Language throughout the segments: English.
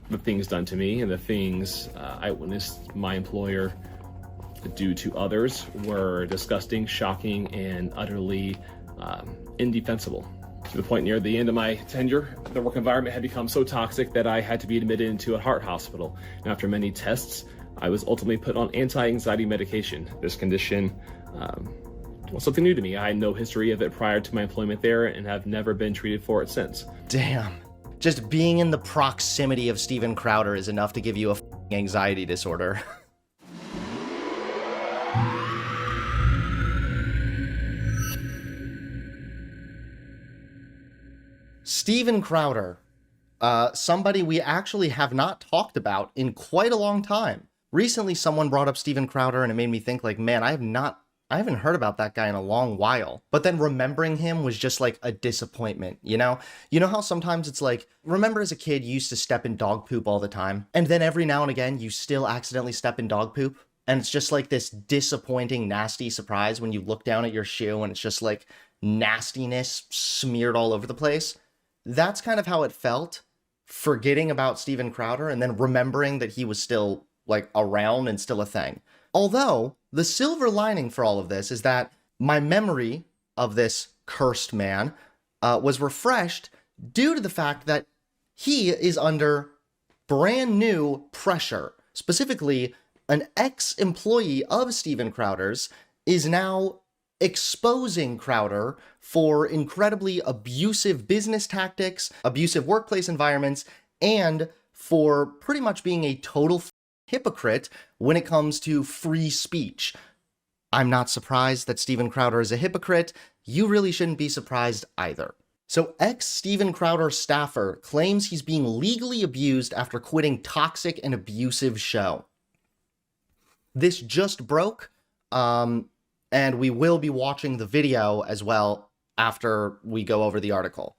the things done to me and the things I witnessed my employer do to others were disgusting, shocking, and utterly indefensible. To the point near the end of my tenure, the work environment had become so toxic that I had to be admitted into a heart hospital. And after many tests, I was ultimately put on anti-anxiety medication. This condition was something new to me. I had no history of it prior to my employment there and have never been treated for it since. Damn. Just being in the proximity of Steven Crowder is enough to give you a anxiety disorder. Steven Crowder, somebody we actually have not talked about in quite a long time. Recently, someone brought up Steven Crowder and it made me think like, man, I haven't heard about that guy in a long while. But then remembering him was just like a disappointment, you know? You know how sometimes it's like, remember as a kid, you used to step in dog poop all the time? And then every now and again, you still accidentally step in dog poop? And it's just like this disappointing, nasty surprise when you look down at your shoe and it's just like nastiness smeared all over the place. That's kind of how it felt, forgetting about Steven Crowder and then remembering that he was still like around and still a thing. Although the silver lining for all of this is that my memory of this cursed man was refreshed due to the fact that he is under brand new pressure. Specifically, an ex-employee of Steven Crowder's is now exposing Crowder for incredibly abusive business tactics, abusive workplace environments, and for pretty much being a total hypocrite when it comes to free speech. I'm not surprised that Steven Crowder is a hypocrite. You really shouldn't be surprised either. So ex-Steven Crowder staffer claims he's being legally abused after quitting toxic and abusive show. This just broke, and we will be watching the video as well after we go over the article.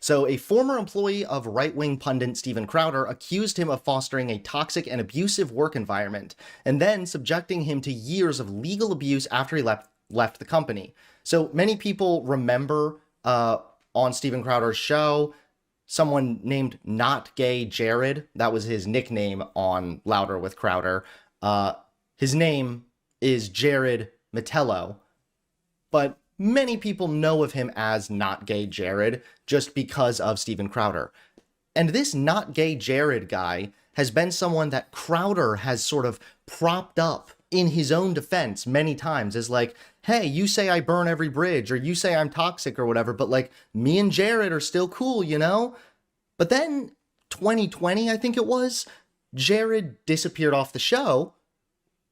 So a former employee of right-wing pundit Steven Crowder accused him of fostering a toxic and abusive work environment, and then subjecting him to years of legal abuse after he left the company. So many people remember on Steven Crowder's show, someone named NotGayJared, that was his nickname on Louder with Crowder. His name is Jared Metello, but many people know of him as NotGayJared just because of Steven Crowder. And this NotGayJared guy has been someone that Crowder has sort of propped up in his own defense many times as like, hey, you say I burn every bridge, or you say I'm toxic or whatever, but like me and Jared are still cool, you know? But then 2020, I think it was, Jared disappeared off the show.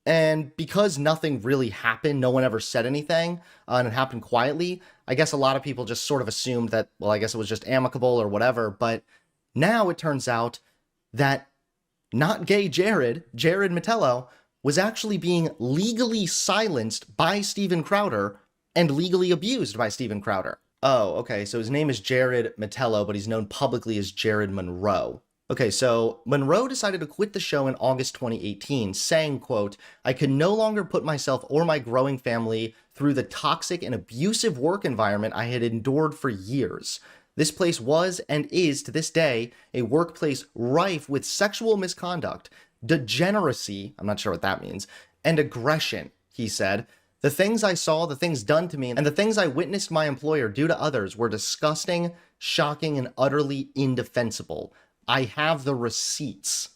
And because nothing really happened, no one ever said anything, and it happened quietly, I guess a lot of people just sort of assumed that, well, I guess it was just amicable or whatever. But now it turns out that NotGayJared, Jared Metello, was actually being legally silenced by Steven Crowder and legally abused by Steven Crowder. Oh, okay, so his name is Jared Metello, but he's known publicly as Jared Monroe. Okay, so Monroe decided to quit the show in August 2018, saying, quote, I could no longer put myself or my growing family through the toxic and abusive work environment I had endured for years. This place was and is to this day a workplace rife with sexual misconduct, degeneracy, I'm not sure what that means, and aggression, he said. The things I saw, the things done to me, and the things I witnessed my employer do to others were disgusting, shocking, and utterly indefensible. I have the receipts.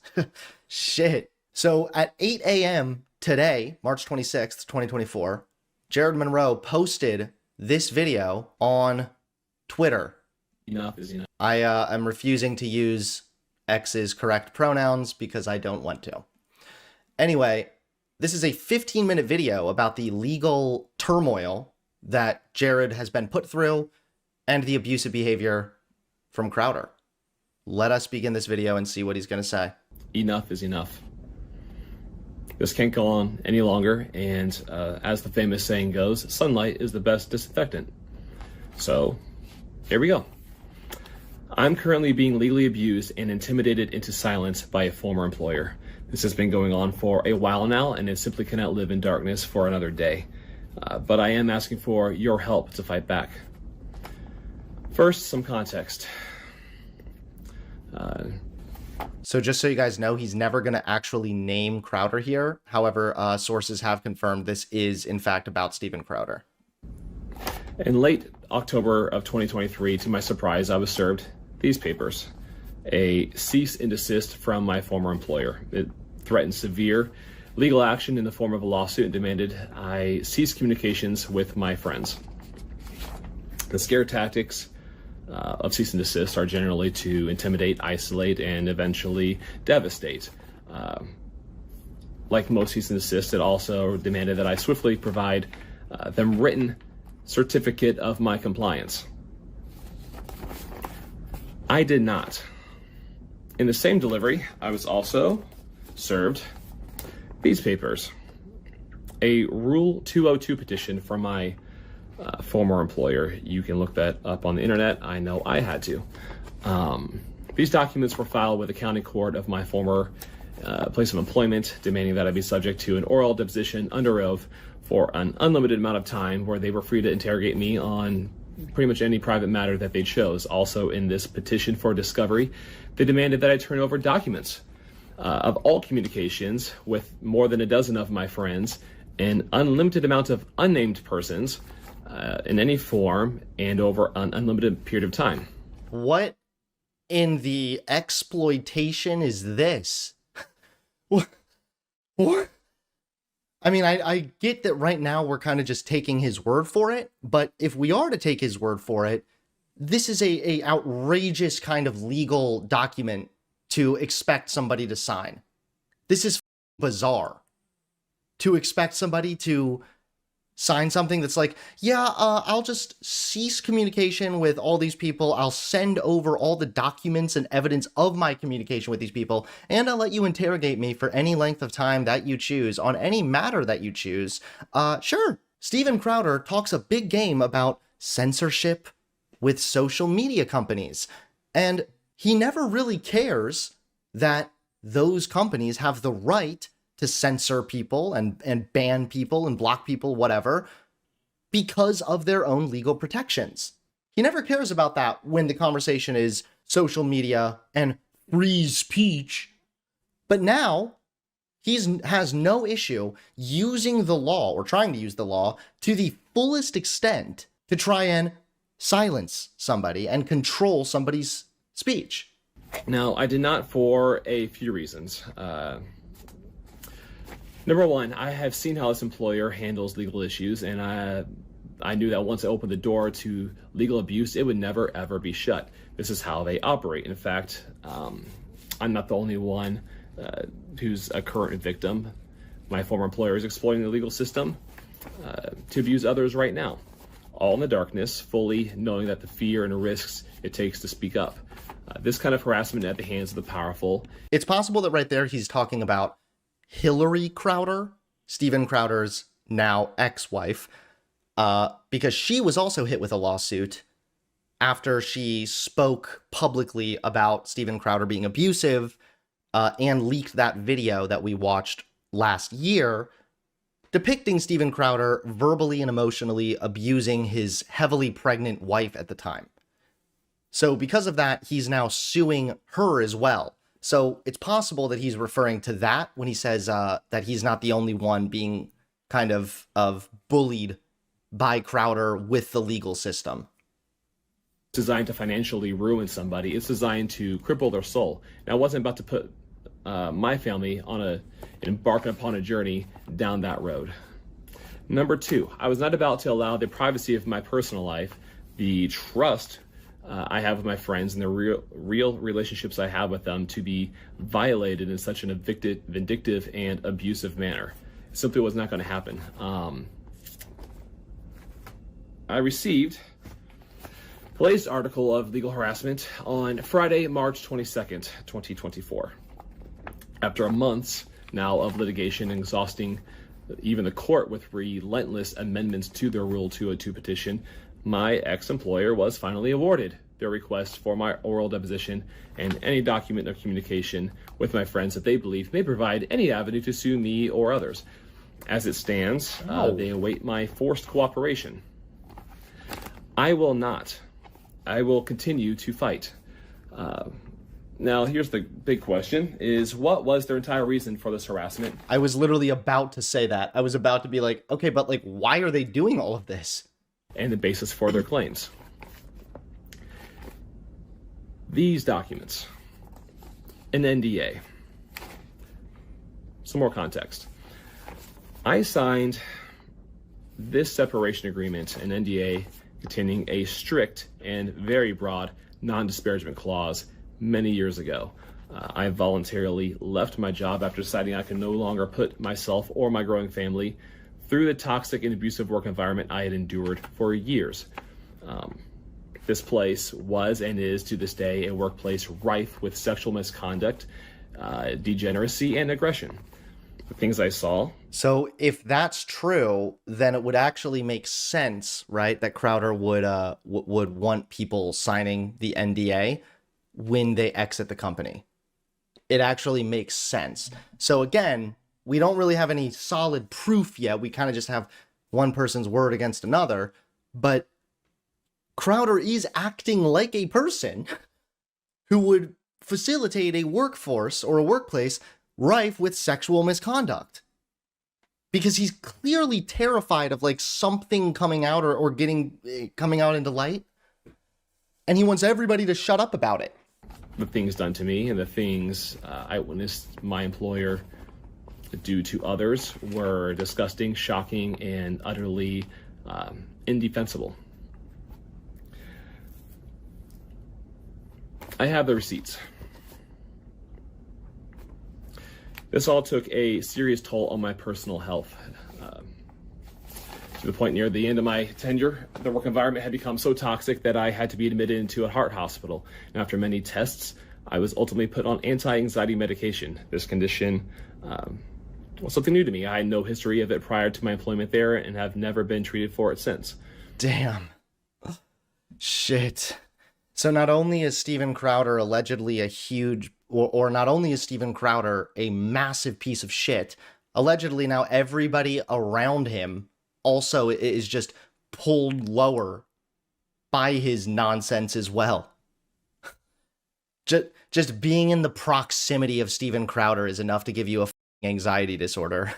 Shit. So at 8 a.m. today, March 26th, 2024, Jared Monroe posted this video on Twitter. Enough is enough. I am refusing to use X's correct pronouns because I don't want to. Anyway, this is a 15-minute video about the legal turmoil that Jared has been put through and the abusive behavior from Crowder. Let us begin this video and see what he's going to say. Enough is enough. This can't go on any longer, and as the famous saying goes, sunlight is the best disinfectant. So, here we go. I'm currently being legally abused and intimidated into silence by a former employer. This has been going on for a while now, and it simply cannot live in darkness for another day. But I am asking for your help to fight back. First, some context. So just so you guys know, he's never going to actually name Crowder here. However, sources have confirmed this is, in fact, about Steven Crowder. In late October of 2023, to my surprise, I was served these papers. A cease and desist from my former employer. It threatened severe legal action in the form of a lawsuit and demanded I cease communications with my friends. The scare tactics of cease and desist are generally to intimidate, isolate, and eventually devastate. Like most cease and desist, it also demanded that I swiftly provide them written certificate of my compliance. I did not. In the same delivery, I was also served these papers. A Rule 202 petition from my former employer. You can look that up on the internet. I know I had to. These documents were filed with the county court of my former place of employment, demanding that I be subject to an oral deposition under oath for an unlimited amount of time, where they were free to interrogate me on pretty much any private matter that they chose. Also, in this petition for discovery, they demanded that I turn over documents of all communications with more than a dozen of my friends, an unlimited amount of unnamed persons, in any form, and over an unlimited period of time. What in the exploitation is this? What? I mean, I get that right now we're kind of just taking his word for it, but if we are to take his word for it, this is a outrageous kind of legal document to expect somebody to sign. This is bizarre. To expect somebody to sign something that's like, yeah, I'll just cease communication with all these people. I'll send over all the documents and evidence of my communication with these people, and I'll let you interrogate me for any length of time that you choose on any matter that you choose. Sure. Steven Crowder talks a big game about censorship with social media companies, and he never really cares that those companies have the right to censor people and ban people and block people, whatever, because of their own legal protections. He never cares about that when the conversation is social media and free speech. But now he has no issue using the law, or trying to use the law, to the fullest extent to try and silence somebody and control somebody's speech. Now, I did not for a few reasons. Number one, I have seen how this employer handles legal issues, and I knew that once I opened the door to legal abuse, it would never, ever be shut. This is how they operate. In fact, I'm not the only one who's a current victim. My former employer is exploiting the legal system to abuse others right now, all in the darkness, fully knowing that the fear and risks it takes to speak up. This kind of harassment at the hands of the powerful. It's possible that right there he's talking about Hillary Crowder, Steven Crowder's now ex-wife, because she was also hit with a lawsuit after she spoke publicly about Steven Crowder being abusive, and leaked that video that we watched last year depicting Steven Crowder verbally and emotionally abusing his heavily pregnant wife at the time. So because of that, he's now suing her as well. So it's possible that he's referring to that when he says that he's not the only one being kind of bullied by Crowder with the legal system. It's designed to financially ruin somebody. It's designed to cripple their soul. Now, I wasn't about to put my family on embarking upon a journey down that road. Number two, I was not about to allow the privacy of my personal life, the trust I have with my friends, and the real relationships I have with them to be violated in such an vindictive and abusive manner. It simply was not going to happen. I received the latest article of legal harassment on Friday, March 22nd, 2024. After a month now of litigation exhausting even the court with relentless amendments to their Rule 202 petition, my ex-employer was finally awarded their request for my oral deposition and any document or communication with my friends that they believe may provide any avenue to sue me or others. As it stands, they await my forced cooperation. I will not. I will continue to fight. Now, here's the big question, is what was their entire reason for this harassment? I was literally about to say that. I was about to be like, okay, but like, why are they doing all of this? And the basis for their claims. These documents, an NDA. Some more context. I signed this separation agreement, an NDA, containing a strict and very broad non-disparagement clause many years ago. I voluntarily left my job after deciding I could no longer put myself or my growing family through the toxic and abusive work environment I had endured for years. This place was and is to this day a workplace rife with sexual misconduct, degeneracy, and aggression. The things I saw. So if that's true, then it would actually make sense, right? That Crowder would want people signing the NDA when they exit the company. It actually makes sense. So again, we don't really have any solid proof yet. We kind of just have one person's word against another, but Crowder is acting like a person who would facilitate a workforce or a workplace rife with sexual misconduct. Because he's clearly terrified of like something coming out or coming out into light. And he wants everybody to shut up about it. The things done to me and the things I witnessed my employer do to others were disgusting, shocking, and utterly indefensible. I have the receipts. This all took a serious toll on my personal health. To the point near the end of my tenure, the work environment had become so toxic that I had to be admitted into a heart hospital. And after many tests, I was ultimately put on anti-anxiety medication. This condition was something new to me. I had no history of it prior to my employment there and have never been treated for it since. Damn. Shit. So not only is Steven Crowder allegedly a huge, or not only is Steven Crowder a massive piece of shit, allegedly now everybody around him also is just pulled lower by his nonsense as well. Just being in the proximity of Steven Crowder is enough to give you a anxiety disorder.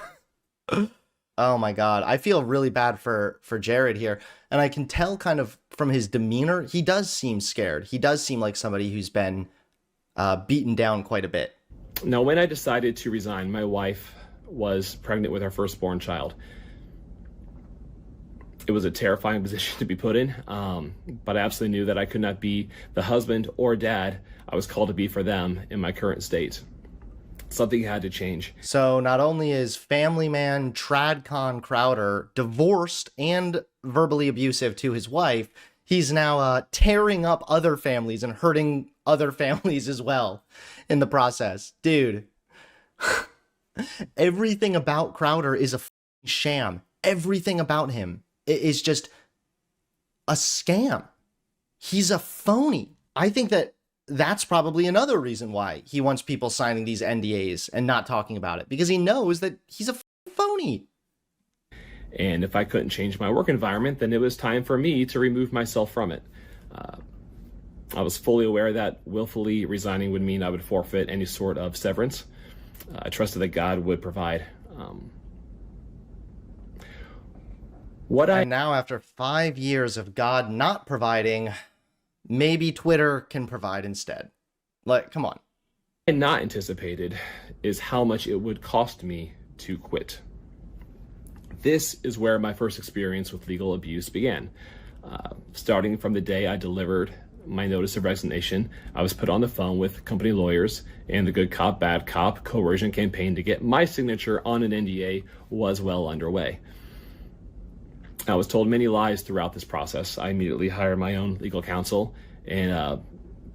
Oh my God. I feel really bad for Jared here. And I can tell kind of from his demeanor, he does seem scared. He does seem like somebody who's been beaten down quite a bit. Now, when I decided to resign, my wife was pregnant with our firstborn child. It was a terrifying position to be put in, but I absolutely knew that I could not be the husband or dad I was called to be for them in my current state. Something had to change. So not only is family man Tradcon Crowder divorced and verbally abusive to his wife, he's now tearing up other families and hurting other families as well in the process. Dude, everything about Crowder is a sham. Everything about him is just a scam. He's a phony. I think that's probably another reason why he wants people signing these NDAs and not talking about it, because he knows that he's a phony. And if I couldn't change my work environment, then it was time for me to remove myself from it. I was fully aware that willfully resigning would mean I would forfeit any sort of severance. I trusted that God would provide. And now, after 5 years of God not providing, maybe Twitter can provide instead. Like, come on. I had not anticipated is how much it would cost me to quit. This is where my first experience with legal abuse began. Starting from the day I delivered my notice of resignation, I was put on the phone with company lawyers, and the good cop, bad cop coercion campaign to get my signature on an NDA was well underway. I was told many lies throughout this process. I immediately hired my own legal counsel, and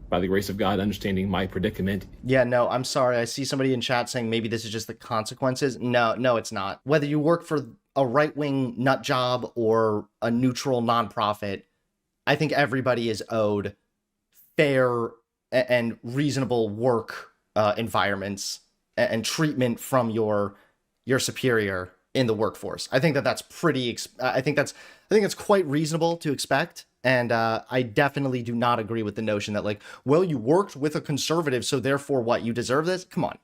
by the grace of God, understanding my predicament. Yeah, no, I'm sorry. I see somebody in chat saying maybe this is just the consequences. No, it's not. Whether you work for a right-wing nut job or a neutral nonprofit, I think everybody is owed fair and reasonable work environments and treatment from your superior in the workforce. I think that's pretty. I think that's quite reasonable to expect. And I definitely do not agree with the notion that, like, well, you worked with a conservative, so therefore what, you deserve this? Come on.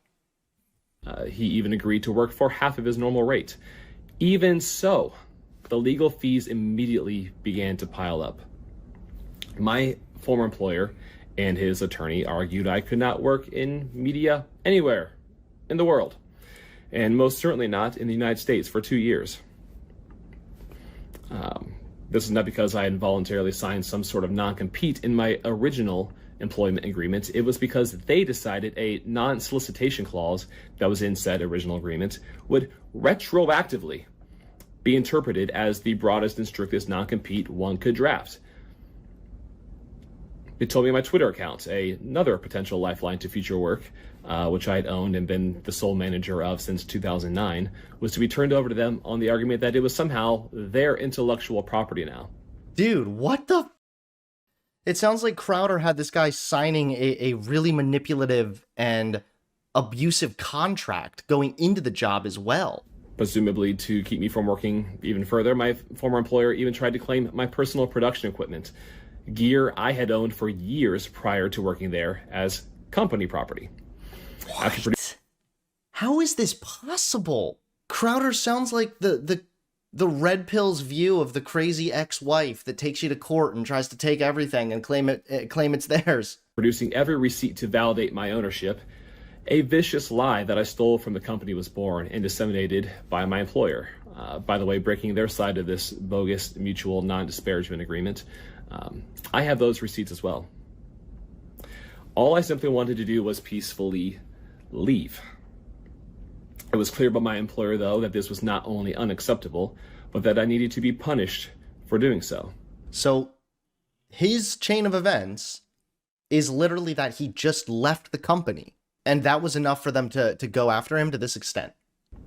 He even agreed to work for half of his normal rate. Even so, the legal fees immediately began to pile up. My former employer and his attorney argued I could not work in media anywhere in the world, and most certainly not in the United States for 2 years. This is not because I had voluntarily signed some sort of non-compete in my original employment agreement. It was because they decided a non-solicitation clause that was in said original agreement would retroactively be interpreted as the broadest and strictest non-compete one could draft. They told me my Twitter account, another potential lifeline to future work, which I had owned and been the sole manager of since 2009, was to be turned over to them on the argument that it was somehow their intellectual property now. Dude, what the? It sounds like Crowder had this guy signing a really manipulative and abusive contract going into the job as well. Presumably to keep me from working even further, my former employer even tried to claim my personal production equipment, gear I had owned for years prior to working there, as company property. What? How is this possible? Crowder sounds like the red pill's view of the crazy ex-wife that takes you to court and tries to take everything and claim it's theirs. Producing every receipt to validate my ownership, a vicious lie that I stole from the company was born and disseminated by my employer. By the way, breaking their side of this bogus mutual non-disparagement agreement. I have those receipts as well. All I simply wanted to do was peacefully leave. It was clear by my employer, though, that this was not only unacceptable, but that I needed to be punished for doing so. So his chain of events is literally that he just left the company, and that was enough for them to go after him to this extent.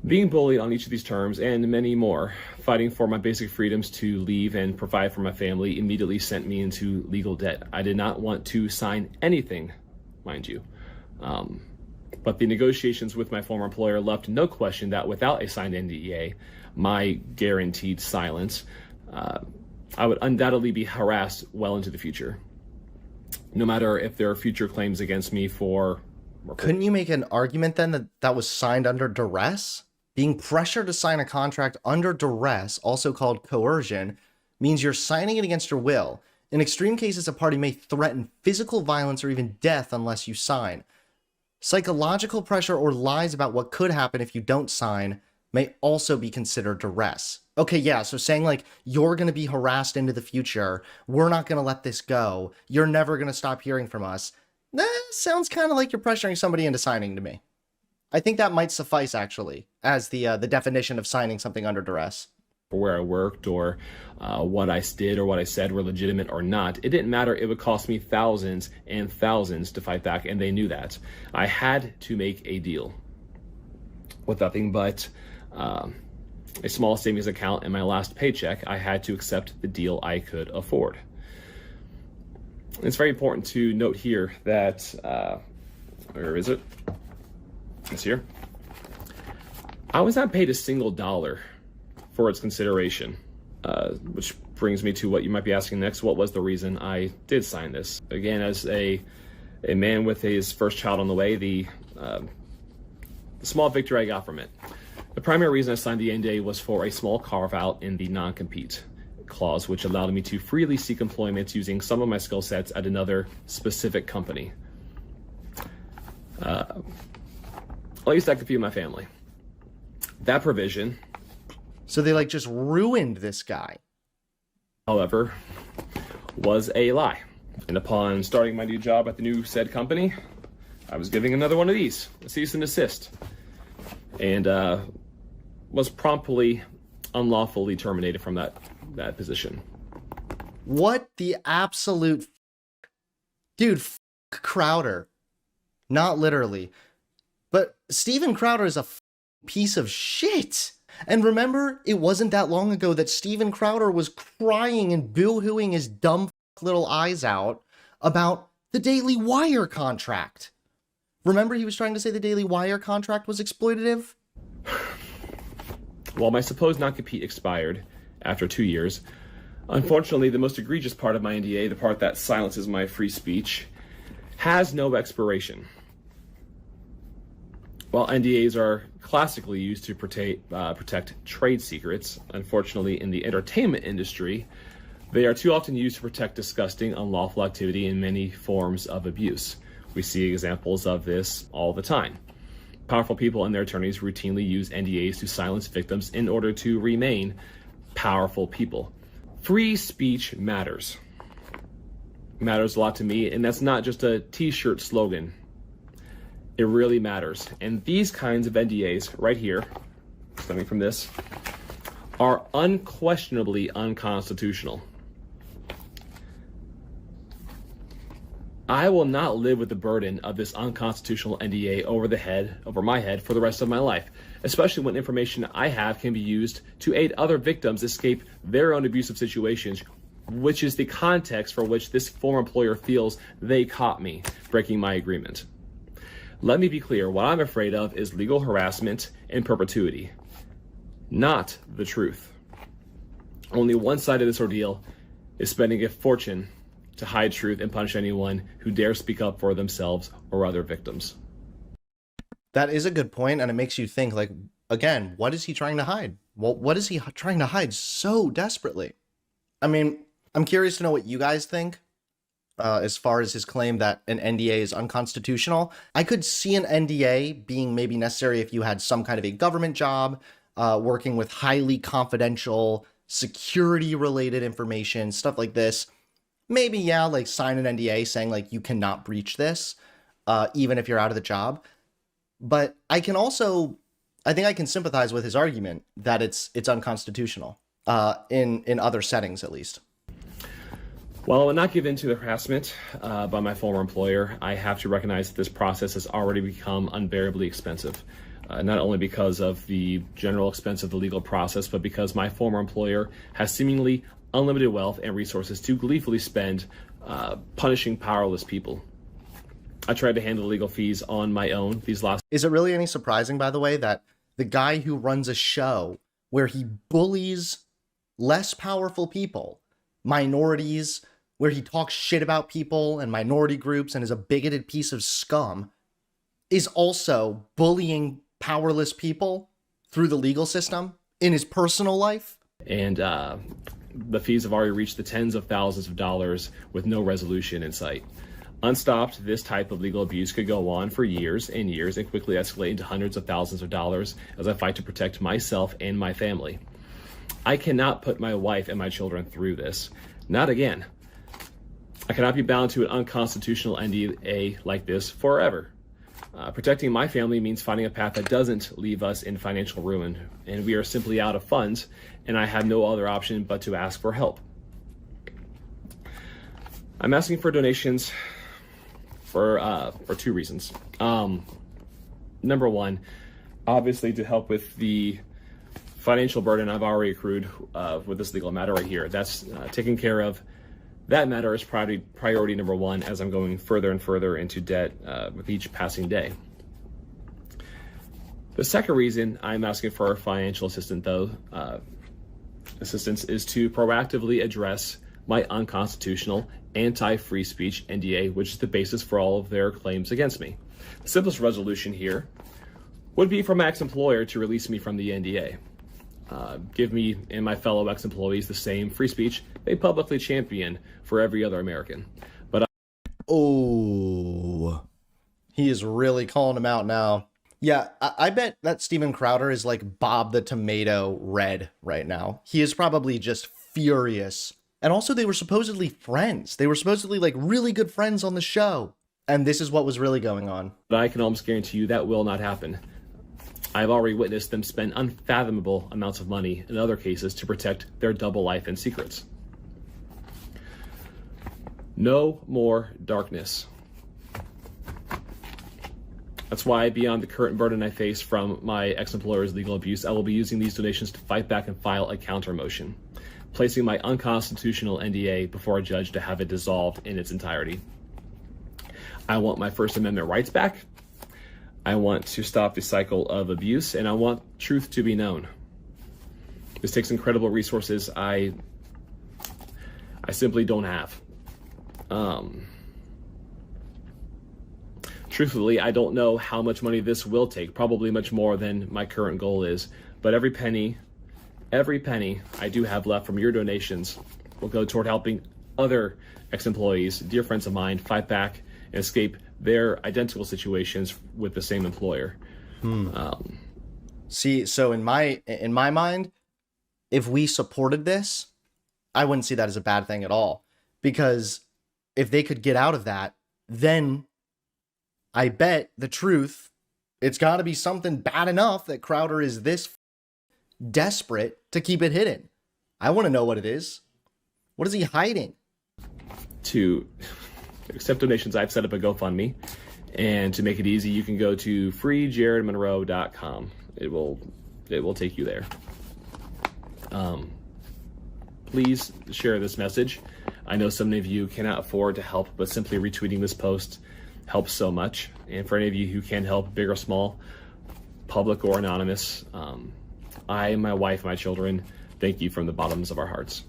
Being bullied on each of these terms and many more, fighting for my basic freedoms to leave and provide for my family, immediately sent me into legal debt. I did not want to sign anything, mind you. But the negotiations with my former employer left no question that without a signed NDA, my guaranteed silence, I would undoubtedly be harassed well into the future. No matter if there are future claims against me for... Couldn't you make an argument then that that was signed under duress? Being pressured to sign a contract under duress, also called coercion, means you're signing it against your will. In extreme cases, a party may threaten physical violence or even death unless you sign. Psychological pressure or lies about what could happen if you don't sign may also be considered duress. Okay, yeah, so saying like, you're going to be harassed into the future, we're not going to let this go, you're never going to stop hearing from us, that sounds kind of like you're pressuring somebody into signing to me. I think that might suffice, actually, as the definition of signing something under duress. For where I worked or what I did or what I said were legitimate or not. It didn't matter. It would cost me thousands and thousands to fight back, and they knew that. I had to make a deal with nothing but a small savings account and my last paycheck. I had to accept the deal I could afford. It's very important to note here that, where is it? It's here. I was not paid a single dollar for its consideration, which brings me to what you might be asking next. What was the reason I did sign this? Again, as a man with his first child on the way, the small victory I got from it. The primary reason I signed the NDA was for a small carve-out in the non-compete clause, which allowed me to freely seek employment using some of my skill sets at another specific company. At least I could feed my family. That provision... So they like just ruined this guy. However, was a lie. And upon starting my new job at the new said company, I was giving another one of these, a cease and desist. And was promptly, unlawfully terminated from that position. What the absolute... Dude, Crowder. Not literally. But Steven Crowder is a piece of shit. And remember, it wasn't that long ago that Steven Crowder was crying and boo-hooing his dumb little eyes out about the Daily Wire contract. Remember he was trying to say the Daily Wire contract was exploitative? While my supposed non-compete expired after 2 years, Unfortunately, the most egregious part of my NDA, the part that silences my free speech, has no expiration. While NDAs are classically used to protect trade secrets, unfortunately in the entertainment industry, they are too often used to protect disgusting, unlawful activity and many forms of abuse. We see examples of this all the time. Powerful people and their attorneys routinely use NDAs to silence victims in order to remain powerful people. Free speech matters. Matters a lot to me, and that's not just a t-shirt slogan. It really matters. And these kinds of NDAs right here, stemming from this, are unquestionably unconstitutional. I will not live with the burden of this unconstitutional NDA over my head for the rest of my life, especially when information I have can be used to aid other victims escape their own abusive situations, which is the context for which this former employer feels they caught me breaking my agreement. Let me be clear, what I'm afraid of is legal harassment in perpetuity, not the truth. Only one side of this ordeal is spending a fortune to hide truth and punish anyone who dares speak up for themselves or other victims. That is a good point, and it makes you think, like, again, what is he trying to hide? Well, what is he trying to hide so desperately? I mean, I'm curious to know what you guys think as far as his claim that an NDA is unconstitutional. I could see an NDA being maybe necessary if you had some kind of a government job, working with highly confidential, security-related information, stuff like this. Maybe, yeah, like sign an NDA saying like you cannot breach this, even if you're out of the job. But I think I can sympathize with his argument that it's unconstitutional in other settings, at least. While I will not give in to the harassment by my former employer, I have to recognize that this process has already become unbearably expensive. Not only because of the general expense of the legal process, but because my former employer has seemingly unlimited wealth and resources to gleefully spend punishing powerless people. I tried to handle the legal fees on my own these last... Is it really any surprising, by the way, that the guy who runs a show where he bullies less powerful people, minorities, where he talks shit about people and minority groups and is a bigoted piece of scum, is also bullying powerless people through the legal system in his personal life? And the fees have already reached the tens of thousands of dollars with no resolution in sight. Unstopped, this type of legal abuse could go on for years and years and quickly escalate into hundreds of thousands of dollars as I fight to protect myself and my family. I cannot put my wife and my children through this. Not again. I cannot be bound to an unconstitutional NDA like this forever. Protecting my family means finding a path that doesn't leave us in financial ruin, and we are simply out of funds, and I have no other option but to ask for help. I'm asking for donations for two reasons. Number one, obviously to help with the financial burden I've already accrued with this legal matter right here. That's taking care of. That matter is priority number one as I'm going further and further into debt with each passing day. The second reason I'm asking for financial assistance is to proactively address my unconstitutional anti-free speech NDA, which is the basis for all of their claims against me. The simplest resolution here would be for my ex-employer to release me from the NDA. Give me and my fellow ex-employees the same free speech they publicly champion for every other American. But oh, he is really calling him out now. Yeah, I bet that Steven Crowder is like Bob the Tomato Red right now. He is probably just furious. And also, they were supposedly friends. They were supposedly like really good friends on the show. And this is what was really going on. But I can almost guarantee you that will not happen. I've already witnessed them spend unfathomable amounts of money in other cases to protect their double life and secrets. No more darkness. That's why, beyond the current burden I face from my ex-employer's legal abuse, I will be using these donations to fight back and file a counter motion, placing my unconstitutional NDA before a judge to have it dissolved in its entirety. I want my First Amendment rights back. I want to stop the cycle of abuse, and I want truth to be known. This takes incredible resources I I simply don't have. Truthfully, I don't know how much money this will take, probably much more than my current goal is, but every penny I do have left from your donations will go toward helping other ex-employees, dear friends of mine, fight back and escape their identical situations with the same employer. See, so in my mind, if we supported this, I wouldn't see that as a bad thing at all. Because if they could get out of that, then I bet the truth, it's got to be something bad enough that Crowder is this desperate to keep it hidden. I want to know what it is. What is he hiding? To accept donations, I've set up a GoFundMe. And to make it easy, you can go to freejaredmonroe.com. It will take you there. Please share this message. I know some of you cannot afford to help, but simply retweeting this post helps so much. And for any of you who can help, big or small, public or anonymous, I, my wife, my children, thank you from the bottoms of our hearts.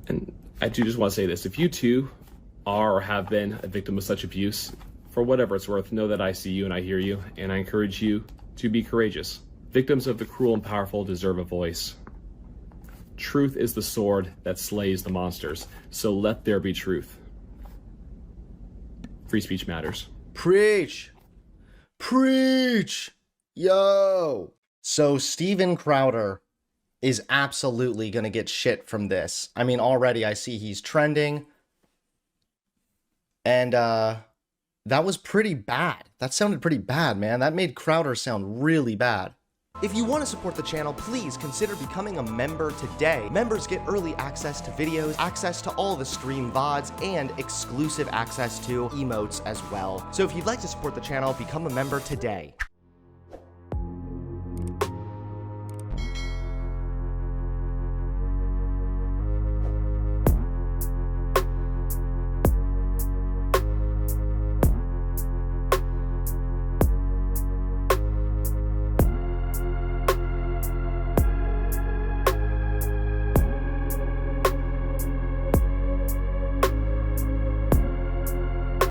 And I do just want to say this. If you too are or have been a victim of such abuse, for whatever it's worth, know that I see you and I hear you, and I encourage you to be courageous. Victims of the cruel and powerful deserve a voice. Truth is the sword that slays the monsters, so let there be truth. Free speech matters. Preach! Preach! Yo! So Steven Crowder is absolutely going to get shit from this. I mean, already I see he's trending. And, that was pretty bad. That sounded pretty bad, man. That made Crowder sound really bad. If you want to support the channel, please consider becoming a member today. Members get early access to videos, access to all the stream VODs, and exclusive access to emotes as well. So if you'd like to support the channel, become a member today.